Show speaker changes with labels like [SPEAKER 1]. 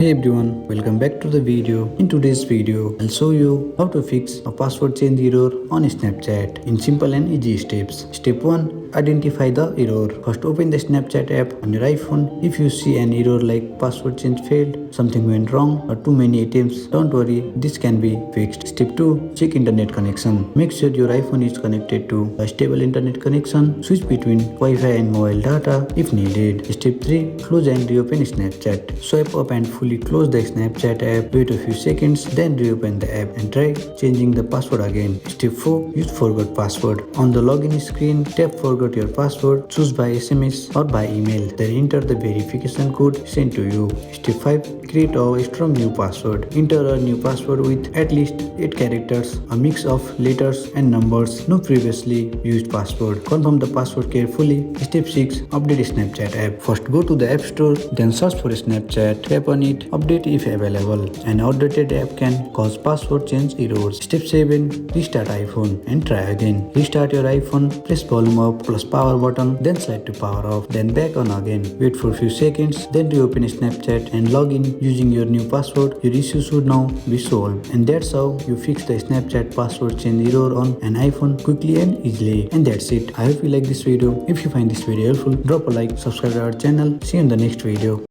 [SPEAKER 1] Hey everyone, welcome back to the video. In today's video, I'll show you how to fix a password change error on Snapchat in simple and easy steps. Step 1. Identify the error. First open the Snapchat app on your iPhone. If you see an error like password change failed, something went wrong or too many attempts, don't worry, this can be fixed. Step 2. Check internet connection. Make sure your iPhone is connected to a stable internet connection. Switch between Wi-Fi and mobile data if needed. Step 3. Close and reopen Snapchat. Swipe up and fully close the Snapchat app, wait a few seconds, then reopen the app and try changing the password again. Step 4. Use forgot password. On the login screen, tap forgot your password, choose by SMS or by email, then enter the verification code sent to you. Step 5. Create a strong new password. Enter a new password with at least 8 characters, a mix of letters and numbers, no previously used password. Confirm the password carefully. Step 6. Update Snapchat app. First go to the App Store, then search for Snapchat, tap on it, update if available. An outdated app can cause password change errors. Step 7. Restart iPhone and try again. Restart your iPhone, press volume up plus power button, then slide to power off, then back on again. Wait for a few seconds, then reopen Snapchat and log in using your new password. Your issue should now be solved. And that's how you fix the Snapchat password change error on an iPhone quickly and easily. And that's it. I hope you like this video. If you find this video helpful, drop a like, subscribe to our channel. See you in the next video.